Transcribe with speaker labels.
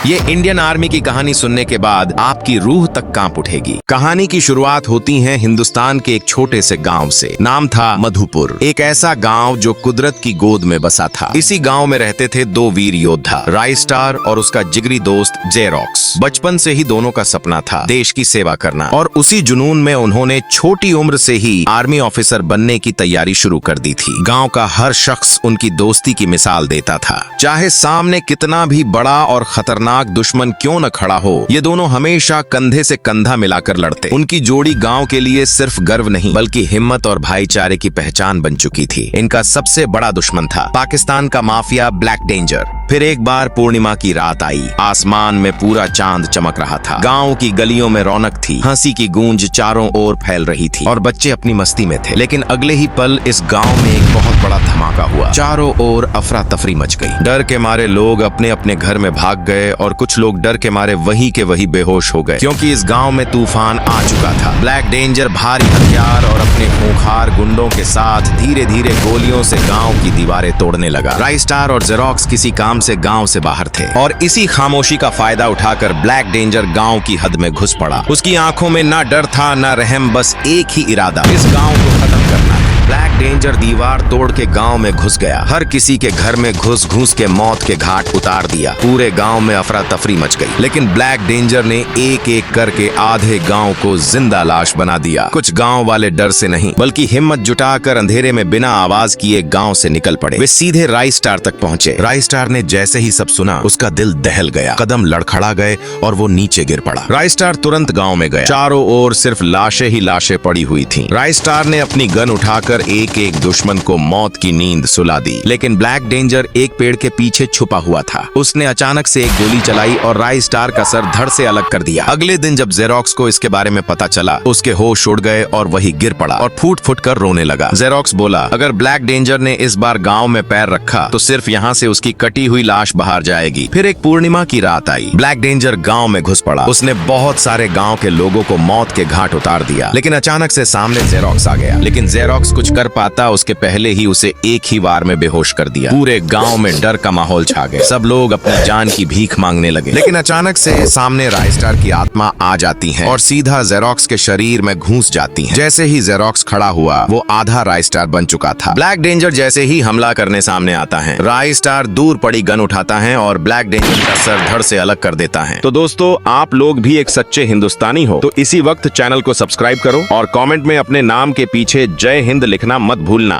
Speaker 1: ये Indian army की कहानी सुनने के बाद आपकी रूह तक कांप उठेगी। कहानी की शुरुआत होती है हिंदुस्तान के एक छोटे से गांव से। नाम था मधुपुर। एक ऐसा गांव जो कुदरत की गोद में बसा था। इसी गांव में रहते थे दो वीर योद्धा, राइस्टार और उसका जिगरी दोस्त जेरोक्स। बचपन से ही दोनों का सपना था देश की सेवा करना, और उसी जुनून में उन्होंने छोटी उम्र से ही आर्मी ऑफिसर बनने की तैयारी शुरू कर दी थी। गांव का हर शख्स उनकी दोस्ती की मिसाल देता था। चाहे सामने कितना भी बड़ा और खतरनाक दुश्मन क्यों न खड़ा हो, ये दोनों हमेशा कंधे से कंधा मिलाकर लड़ते। उनकी जोड़ी गांव के लिए सिर्फ गर्व नहीं बल्कि हिम्मत और भाईचारे की पहचान बन चुकी थी। इनका सबसे बड़ा दुश्मन था पाकिस्तान का माफिया ब्लैक डेंजर। फिर एक बार पूर्णिमा की रात आई। आसमान में पूरा चांद चमक रहा था। गांव की गलियों में रौनक थी। हंसी की गूंज चारों ओर फैल रही थी और बच्चे अपनी मस्ती में थे। लेकिन अगले ही पल इस गांव में एक बहुत बड़ा धमाका हुआ। चारों ओर अफरा तफरी मच गई। डर के मारे लोग अपने अपने घर में भाग गए और कुछ लोग डर के मारे वहीं के वहीं बेहोश हो गए, क्योंकि इस गांव में तूफान आ चुका था। ब्लैक डेंजर भारी हथियार और अपने खूंखार गुंडों के साथ धीरे धीरे गोलियों से गांव की दीवारें तोड़ने लगा। राइस्टार और जेरोक्स किसी काम से गांव से बाहर थे और इसी खामोशी का फायदा उठाकर ब्लैक डेंजर गांव की हद में घुस पड़ा। उसकी आंखों में ना डर था ना रहम, बस एक ही इरादा, इस गांव को खत्म करना। ब्लैक डेंजर दीवार तोड़ के गांव में घुस गया। हर किसी के घर में घुस घुस के मौत के घाट उतार दिया। पूरे गांव में अफरा तफरी मच गई। लेकिन ब्लैक डेंजर ने एक एक करके आधे गांव को जिंदा लाश बना दिया। कुछ गांव वाले डर से नहीं बल्कि हिम्मत जुटाकर अंधेरे में बिना आवाज किए गांव से निकल पड़े। वे सीधे राइस्टार तक पहुंचे। राइस्टार ने जैसे ही सब सुना उसका दिल दहल गया। कदम लड़खड़ा गए और वो नीचे गिर पड़ा। राइस्टार तुरंत गांव में गया। चारों ओर सिर्फ लाशें ही लाशें पड़ी हुई थी। राइस्टार ने अपनी गन उठाकर एक एक दुश्मन को मौत की नींद सुला दी। लेकिन ब्लैक डेंजर एक पेड़ के पीछे छुपा हुआ था। उसने अचानक से एक गोली चलाई और राइस्टार का सर धड़ से अलग कर दिया। अगले दिन जब जेरोक्स को इसके बारे में पता चला, उसके होश उड़ गए और वही गिर पड़ा और फूट फूट कर रोने लगा। जेरोक्स बोला, अगर ब्लैक डेंजर ने इस बार गांव में पैर रखा तो सिर्फ यहाँ से उसकी कटी हुई लाश बाहर जाएगी। फिर एक पूर्णिमा की रात आई। ब्लैक डेंजर गांव में घुस पड़ा। उसने बहुत सारे गांव के लोगों को मौत के घाट उतार दिया। लेकिन अचानक से सामने जेरोक्स आ गया। लेकिन जेरोक्स कुछ कर पाता उसके पहले ही उसे एक ही वार में बेहोश कर दिया। पूरे गांव में डर का माहौल छा गया। सब लोग अपनी जान की भीख मांगने लगे। लेकिन अचानक से सामने राइस्टार की आत्मा आ जाती है और सीधा जेरोक्स के शरीर में घुस जाती है। जैसे ही जेरोक्स खड़ा हुआ, वो आधा राइस्टार बन चुका था। ब्लैक डेंजर जैसे ही हमला करने सामने आता है, राइस्टार दूर पड़ी गन उठाता है और ब्लैक डेंजर का सर धड़ से अलग कर देता है। तो दोस्तों, आप लोग भी एक सच्चे हिंदुस्तानी हो तो इसी वक्त चैनल को सब्सक्राइब करो और कमेंट में अपने नाम के पीछे जय हिंद लिखना मत भूलना।